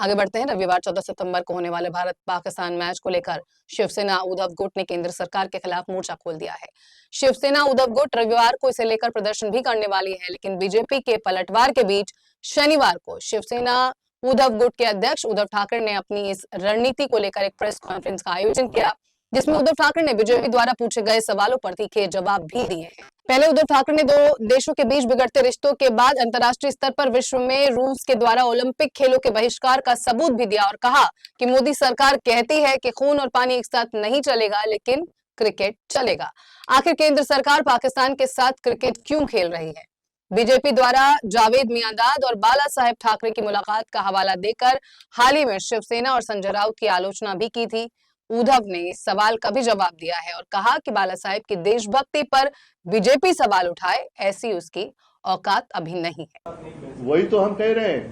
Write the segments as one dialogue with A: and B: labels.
A: आगे बढ़ते हैं। रविवार 14 सितंबर को होने वाले भारत पाकिस्तान मैच को लेकर शिवसेना उद्धव गुट ने केंद्र सरकार के खिलाफ मोर्चा खोल दिया है। शिवसेना उद्धव गुट रविवार को इसे लेकर प्रदर्शन भी करने वाली है, लेकिन बीजेपी के पलटवार के बीच शनिवार को शिवसेना उद्धव गुट के अध्यक्ष उद्धव ठाकरे ने अपनी इस रणनीति को लेकर एक प्रेस कॉन्फ्रेंस का आयोजन किया, जिसमें उद्धव ठाकरे ने बीजेपी द्वारा पूछे गए सवालों पर तीखे जवाब भी दिए हैं। पहले उद्धव ठाकरे ने दो देशों के बीच बिगड़ते रिश्तों के बाद अंतर्राष्ट्रीय स्तर पर विश्व में रूस के द्वारा ओलंपिक खेलों के बहिष्कार का सबूत भी दिया और कहा कि मोदी सरकार कहती है कि खून और पानी एक साथ नहीं चलेगा, लेकिन क्रिकेट चलेगा। आखिर केंद्र सरकार पाकिस्तान के साथ क्रिकेट क्यों खेल रही है? बीजेपी द्वारा जावेद मियांदाद और बाला साहेब ठाकरे की मुलाकात का हवाला देकर हाल ही में शिवसेना और संजय राउत की आलोचना भी की थी। उद्धव ने इस सवाल का भी जवाब दिया है और कहा कि बाला साहेब की देशभक्ति पर बीजेपी सवाल उठाए, ऐसी उसकी औकात अभी नहीं है।
B: वही तो हम कह रहे हैं,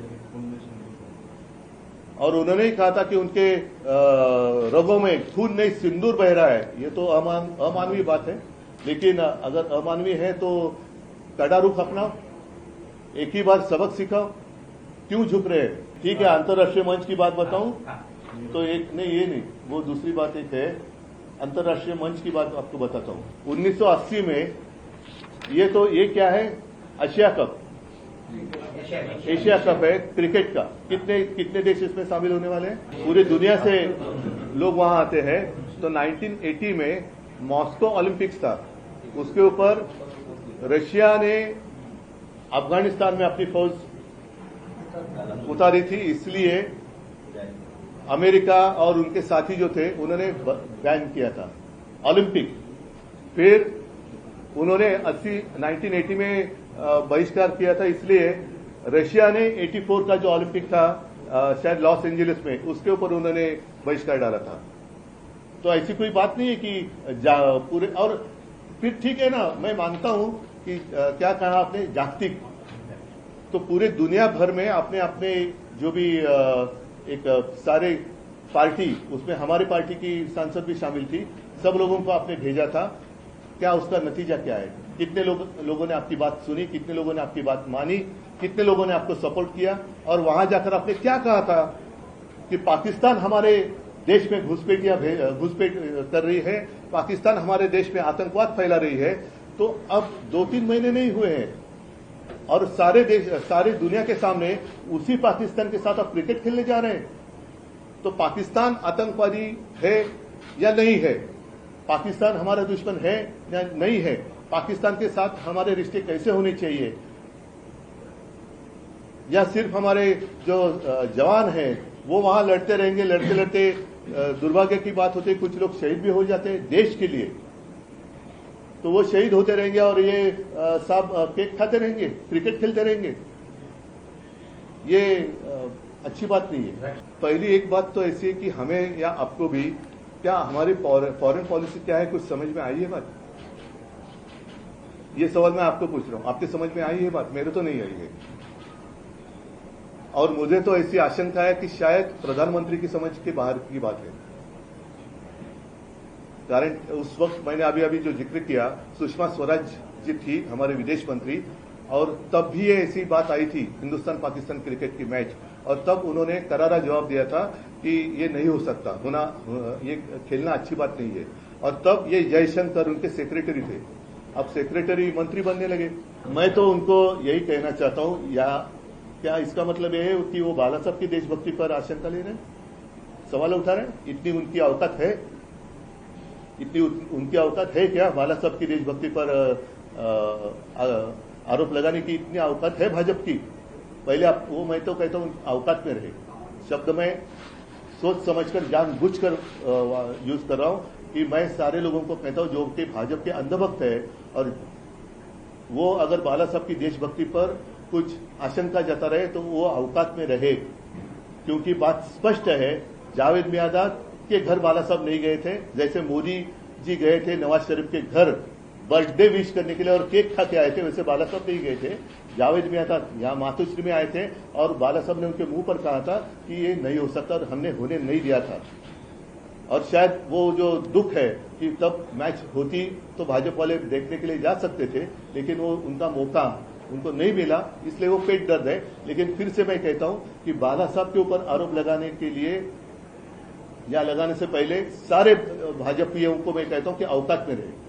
B: और उन्होंने ही कहा था कि उनके रगों में खून नहीं सिंदूर बह रहा है। ये तो अमानवीय बात है, लेकिन अगर अमानवीय है तो कड़ा रुख अपनाओ, एक ही बार सबक सिखाओ, क्यों झुक रहे हैं? ठीक है, अंतर्राष्ट्रीय मंच की बात बताऊं तो एक नहीं, ये नहीं, वो दूसरी बात एक है। अंतर्राष्ट्रीय मंच की बात आपको बताता हूं। 1980 में ये क्या है? एशिया कप है क्रिकेट का। कितने देश इसमें शामिल होने वाले हैं? पूरी दुनिया से लोग वहां आते हैं। तो 1980 में मॉस्को ओलंपिक्स था, उसके ऊपर रशिया ने अफगानिस्तान में अपनी फौज उतारी थी, इसलिए अमेरिका और उनके साथी जो थे उन्होंने बैन किया था ओलंपिक। फिर उन्होंने 1980 में बहिष्कार किया था, इसलिए रशिया ने 84 का जो ओलंपिक था शायद लॉस एंजलिस में, उसके ऊपर उन्होंने बहिष्कार डाला था। तो ऐसी कोई बात नहीं है कि पूरे। और फिर ठीक है ना, मैं मानता हूं कि क्या कहा आपने, जागतिक, तो पूरे दुनिया भर में आपने अपने जो भी एक सारे पार्टी, उसमें हमारी पार्टी की सांसद भी शामिल थी, सब लोगों को आपने भेजा था। क्या उसका नतीजा क्या है? कितने लोगों ने आपकी बात सुनी, कितने लोगों ने आपकी बात मानी, कितने लोगों ने आपको सपोर्ट किया? और वहां जाकर आपने क्या कहा था कि पाकिस्तान हमारे देश में घुसपैठ कर रही है, पाकिस्तान हमारे देश में आतंकवाद फैला रही है। तो अब 2-3 महीने नहीं हुए हैं और सारे दुनिया के सामने उसी पाकिस्तान के साथ आप क्रिकेट खेलने जा रहे हैं। तो पाकिस्तान आतंकवादी है या नहीं है? पाकिस्तान हमारा दुश्मन है या नहीं है? पाकिस्तान के साथ हमारे रिश्ते कैसे होने चाहिए? या सिर्फ हमारे जो जवान हैं वो वहां लड़ते रहेंगे, लड़ते लड़ते दुर्भाग्य की बात होती है कुछ लोग शहीद भी हो जाते हैं देश के लिए, तो वो शहीद होते रहेंगे और ये सब केक खाते रहेंगे, क्रिकेट खेलते रहेंगे। ये अच्छी बात नहीं है। पहली एक बात तो ऐसी है कि हमें या आपको भी, क्या हमारी फॉरेन पॉलिसी क्या है, कुछ समझ में आई है बात? ये सवाल मैं आपको पूछ रहा हूं, आपके समझ में आई है बात? मेरे तो नहीं आई है। और मुझे तो ऐसी आशंका है कि शायद प्रधानमंत्री की समझ के बाहर की बात है। कारण उस वक्त मैंने अभी जो जिक्र किया, सुषमा स्वराज जी थी हमारे विदेश मंत्री, और तब भी ये ऐसी बात आई थी हिंदुस्तान पाकिस्तान क्रिकेट की मैच, और तब उन्होंने करारा जवाब दिया था कि ये नहीं हो सकता, ये खेलना अच्छी बात नहीं है। और तब ये जयशंकर उनके सेक्रेटरी थे, अब सेक्रेटरी मंत्री बनने लगे। मैं तो उनको यही कहना चाहता हूं, या क्या इसका मतलब ये है कि वो बाला साहब की देशभक्ति पर आशंका ले रहे हैं, सवाल उठा रहे हैं? इतनी उनकी औकात है? इतनी उनकी औकात है क्या बाला साहब की देशभक्ति पर आरोप लगाने की? इतनी औकात है भाजपा की? पहले आप वो, मैं तो कहता हूं औकात में रहे शब्द में सोच समझकर जानबूझकर यूज कर रहा हूं कि मैं सारे लोगों को कहता हूं जो कि भाजपा के अंधभक्त है, और वो अगर बाला साहब की देशभक्ति पर कुछ आशंका जता रहे तो वो औकात में रहे, क्योंकि बात स्पष्ट है। जावेद मियांदाद के घर बाला साहब नहीं गए थे, जैसे मोदी जी गए थे नवाज शरीफ के घर बर्थडे विश करने के लिए और केक खा के आए थे, वैसे बाला साहब नहीं गए थे। जावेद मियांदाद यहाँ मातोश्री में आए थे और बाला साहब ने उनके मुंह पर कहा था कि ये नहीं हो सकता, और हमने होने नहीं दिया था। और शायद वो जो दुख है कि तब मैच होती तो भाजपा वाले देखने के लिए जा सकते थे, लेकिन वो उनका मौका उनको नहीं मिला, इसलिए वो पेट दर्द है। लेकिन फिर से मैं कहता हूं कि बाला साहब के ऊपर आरोप लगाने के लिए या लगाने से पहले सारे भाजपाइयों को मैं कहता हूं कि औकात में रहे।